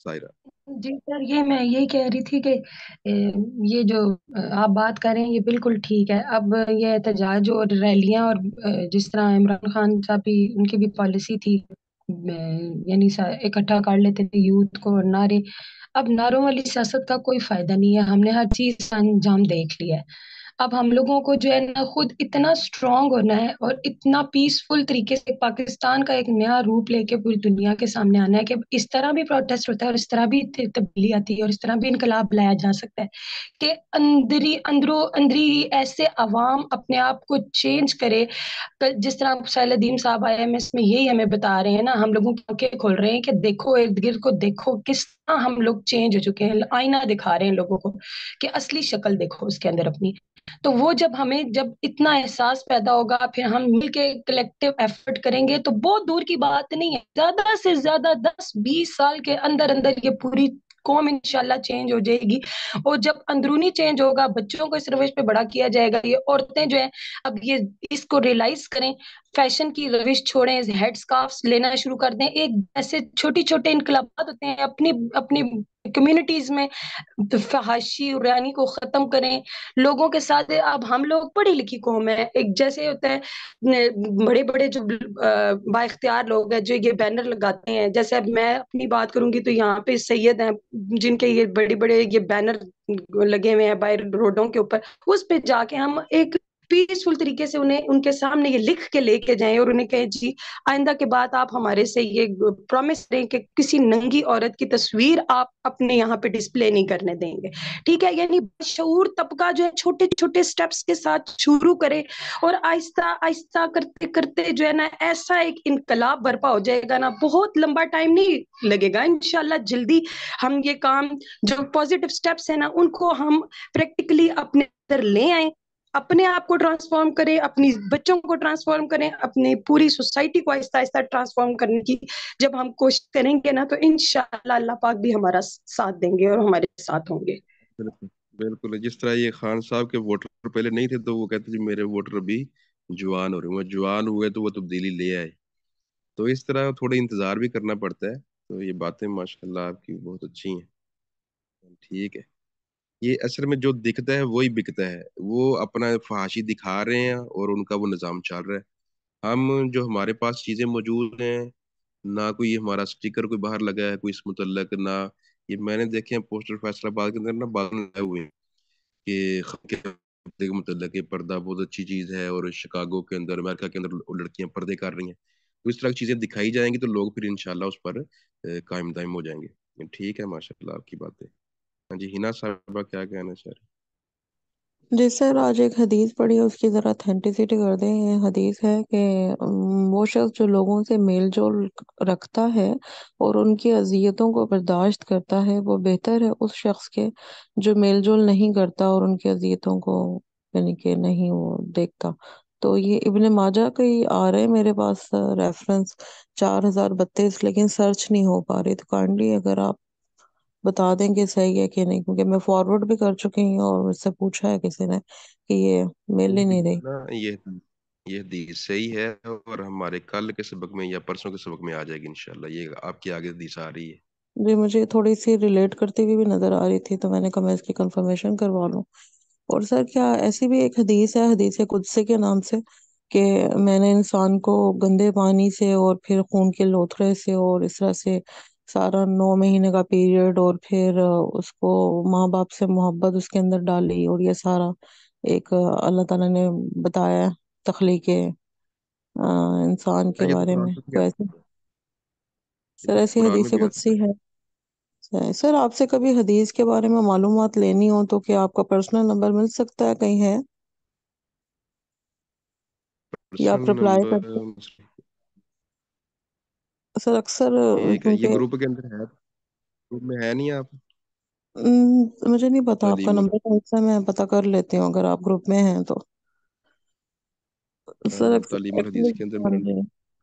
سائرہ۔ جی سر، یہ میں یہی کہہ رہی تھی کہ یہ جو آپ بات کر رہے ہیں یہ بالکل ٹھیک ہے۔ اب یہ احتجاج اور ریلیاں اور جس طرح عمران خان صاحب بھی ان کی بھی پالیسی تھی، یعنی اکٹھا کر لیتے تھے یوتھ کو اور نعرے، اب نعروں والی سیاست کا کوئی فائدہ نہیں ہے، ہم نے ہر چیز کا انجام دیکھ لیا ہے۔ اب ہم لوگوں کو جو ہے نا خود اتنا اسٹرانگ ہونا ہے اور اتنا پیسفل طریقے سے پاکستان کا ایک نیا روپ لے کے پوری دنیا کے سامنے آنا ہے کہ اس طرح بھی پروٹیسٹ ہوتا ہے اور اس طرح بھی تبدیلی آتی ہے اور اس طرح بھی انقلاب لایا جا سکتا ہے کہ اندری ایسے عوام اپنے آپ کو چینج کرے۔ جس طرح سیل صاحب IMS میں یہی ہمیں بتا رہے ہیں نا، ہم لوگوں کی آنکھیں کھول رہے ہیں کہ دیکھو ارد گرد کو، دیکھو کس طرح ہم لوگ چینج ہو چکے ہیں، آئینہ دکھا رہے ہیں لوگوں کو کہ اصلی شکل دیکھو اس کے اندر اپنی۔ تو وہ جب اتنا احساس پیدا ہوگا، پھر ہم مل کے کلیکٹیو ایفرٹ کریں گے تو بہت دور کی بات نہیں ہے، زیادہ سے زیادہ 10-20 سال کے اندر اندر یہ پوری قوم انشاءاللہ چینج ہو جائے گی۔ اور جب اندرونی چینج ہوگا، بچوں کو اس روش پہ بڑا کیا جائے گا، یہ عورتیں جو ہیں اب یہ اس کو ریئلائز کریں، فیشن کی روش چھوڑیں، ہیڈ سکارفز لینا شروع کر دیں، ایک ایسے چھوٹی چھوٹے انقلابات ہوتے ہیں اپنی اپنی کمیونٹیز میں، فحاشی اور رانی کو ختم کریں لوگوں کے ساتھ۔ اب ہم لوگ پڑھی لکھی قوم ہے، ایک جیسے ہوتا ہے بڑے بڑے جو با اختیار لوگ ہیں جو یہ بینر لگاتے ہیں، جیسے اب میں اپنی بات کروں گی تو یہاں پہ سید ہیں جن کے یہ بڑے بڑے یہ بینر لگے ہوئے ہیں باہر روڈوں کے اوپر، اس پہ جا کے ہم ایک پیسفل طریقے سے انہیں ان کے سامنے یہ لکھ کے لے کے جائیں اور انہیں کہیں جی آئندہ کے بعد آپ ہمارے سے یہ پرومس دیں کہ کسی ننگی عورت کی تصویر آپ اپنے یہاں پہ ڈسپلے نہیں کرنے دیں گے، ٹھیک ہے؟ یعنی شعور طبقہ جو ہے چھوٹے چھوٹے سٹیپس کے ساتھ شروع کرے اور آہستہ آہستہ کرتے کرتے جو ہے نا ایسا ایک انقلاب برپا ہو جائے گا نا، بہت لمبا ٹائم نہیں لگے گا انشاءاللہ، جلدی ہم یہ کام جو پازیٹیو سٹیپس ہیں نا ان کو ہم پریکٹیکلی اپنے اندر لے آئیں، اپنے آپ کو ٹرانسفارم کریں، اپنی بچوں کو ٹرانسفارم کریں، اپنی پوری سوسائٹی کو آہستہ آہستہ ٹرانسفارم کرنے کی جب ہم کوشش کریں گے نا تو انشاءاللہ اللہ پاک بھی ہمارا ساتھ دیں گے اور ہمارے ساتھ ہوں گے۔ بالکل بالکل، جس طرح یہ خان صاحب کے ووٹر پہلے نہیں تھے تو وہ کہتے جی میرے ووٹر ابھی جوان ہو رہے ہیں، وہ جوان ہوئے تو وہ تبدیلی لے آئے، تو اس طرح تھوڑا انتظار بھی کرنا پڑتا ہے۔ تو یہ باتیں ماشاءاللہ آپ کی بہت اچھی ہیں، ٹھیک ہے۔ یہ اثر میں جو دکھتا ہے وہی بکتا ہے، وہ اپنا فحاشی دکھا رہے ہیں اور ان کا وہ نظام چل رہا ہے۔ ہم جو ہمارے پاس چیزیں موجود ہیں، نہ کوئی ہمارا اسٹیکر کوئی باہر لگا ہے کوئی اس متعلق، نہ یہ میں نے دیکھے ہیں پوسٹر فیصلہ آباد کے اندر نا بعض لگے ہوئے ہیں کہ خط کے پردے کے متعلق یہ پردہ بہت اچھی چیز ہے، اور شکاگو کے اندر امریکہ کے اندر لڑکیاں پردے کر رہی ہیں، تو اس طرح کی چیزیں دکھائی جائیں گی تو لوگ پھر انشاءاللہ اس پر قائم دائم ہو جائیں گے۔ ٹھیک ہے، ماشاء اللہ آپ کی باتیں۔ ہاں جی، ہنا صاحبہ کیا کہنا ہے سر؟ جی سر، آج ایک حدیث پڑھی ہے، اس کی ذرا اتھینٹسٹی کر دیں۔ یہ حدیث ہے کہ وہ شخص جو لوگوں سے میل جول رکھتا ہے اور ان کی اذیتوں کو برداشت کرتا ہے، وہ بہتر ہے اس شخص کے جو میل جول نہیں کرتا اور ان کی اذیتوں کو یعنی کہ نہیں وہ دیکھتا۔ تو یہ ابن ماجہ کا ہی آ رہا ہے میرے پاس ریفرنس 4032، لیکن سرچ نہیں ہو پا رہی، تو کائنڈلی اگر آپ بتا دیں کہ صحیح ہے کہ نہیں، کیونکہ میں فارورڈ بھی کر چکی ہوں اور مجھ سے پوچھا ہے کسی نے کہ یہ مل ہی نہیں رہی۔ نا یہ حدیث صحیح ہے، اور ہمارے کل کے سبق میں یا پرسوں کے سبق میں آ جائے گی انشاءاللہ، یہ آپ کی آگے حدیث آ رہی ہے۔ جی مجھے تھوڑی سی ریلیٹ کرتی ہوئی بھی نظر آ رہی تھی، تو میں نے کہا میں اس کی کنفرمیشن کروا لوں۔ اور سر کیا ایسی بھی ایک حدیث ہے، حدیث قدسی کے نام سے، کہ میں نے انسان کو گندے پانی سے اور پھر خون کے لوتھڑے سے اور اس طرح سے سارا 9 مہینے کا پیریڈ، اور پھر اس کو ماں باپ سے محبت اس کے اندر ڈالی، اور یہ سارا ایک اللہ تعالیٰ نے بتایا ہے تخلیق انسان کے یہ تو بارے قرآن میں، میں بھی تو آتا ایسے ہے، یہ سر تو ایسی قرآن میں حدیث بھی آتا قدسی ہے۔ ہے۔ سر آپ سے کبھی حدیث کے بارے میں معلومات لینی ہو تو کیا آپ کا پرسنل نمبر مل سکتا ہے، کہیں ہے یا پرسنل آپ رپلائی نمبر کرتے؟ سر اکثر یہ کیونکہ گروپ کے اندر ہے، گروپ میں ہے نہیں آپ؟ مجھے نہیں پتا آپ کا تعلیم نمبر کون سا، میں پتا کر لیتی ہوں اگر آپ گروپ میں ہیں تو۔ سر تعلیم ایکچولی الحدیث کے اندر ہاں میرا جی،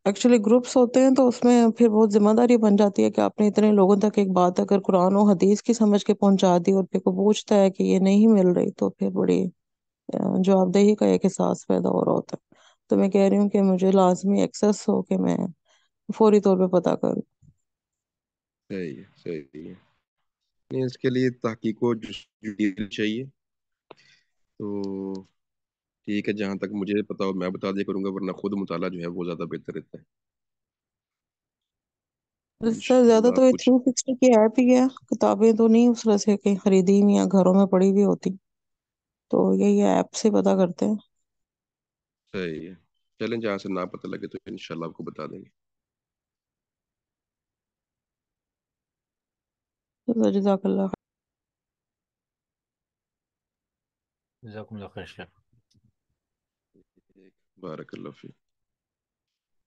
ایکچولی گروپس ہوتے ہیں تو اس میں پھر بہت ذمہ داری بن جاتی ہے کہ آپ نے اتنے لوگوں تک ایک بات اگر قرآن و حدیث کی سمجھ کے پہنچا دی اور پھر کو پوچھتا ہے کہ یہ نہیں مل رہی، تو پھر بڑی جواب دہی کا ایک احساس پیدا ہو رہا ہوتا ہے۔ تو میں کہہ رہی ہوں کہ مجھے لازمی ایکسیس ہو کہ میں فوری طور پہ پتا کروں۔ صحیح ہے، صحیح ہے۔ نہیں، اس کے لیے تحقیق و ڈیٹیل چاہیے، تو ٹھیک ہے، جہاں تک مجھے پتا ہو میں بتا دیا کروں گا، ورنہ خود مطالعہ جو ہے وہ زیادہ بہتر رہتا ہے۔ سر زیادہ انشاءاللہ تو آپ یہ کچھ 360 کی ایپ ہی ہے، کتابیں تو نہیں اس طرح سے کہیں خریدی ہوئی یا گھروں میں پڑی ہوئی ہوتی، تو یہی ایپ سے پتا کرتے ہیں۔ صحیح ہے، چلیں جہاں سے نہ پتہ لگے تو انشاءاللہ آپ کو بتا دیں گے۔ جزاک اللہ خیر۔ جزاکم اللہ خیر شیخ۔ بارک اللہ فیک۔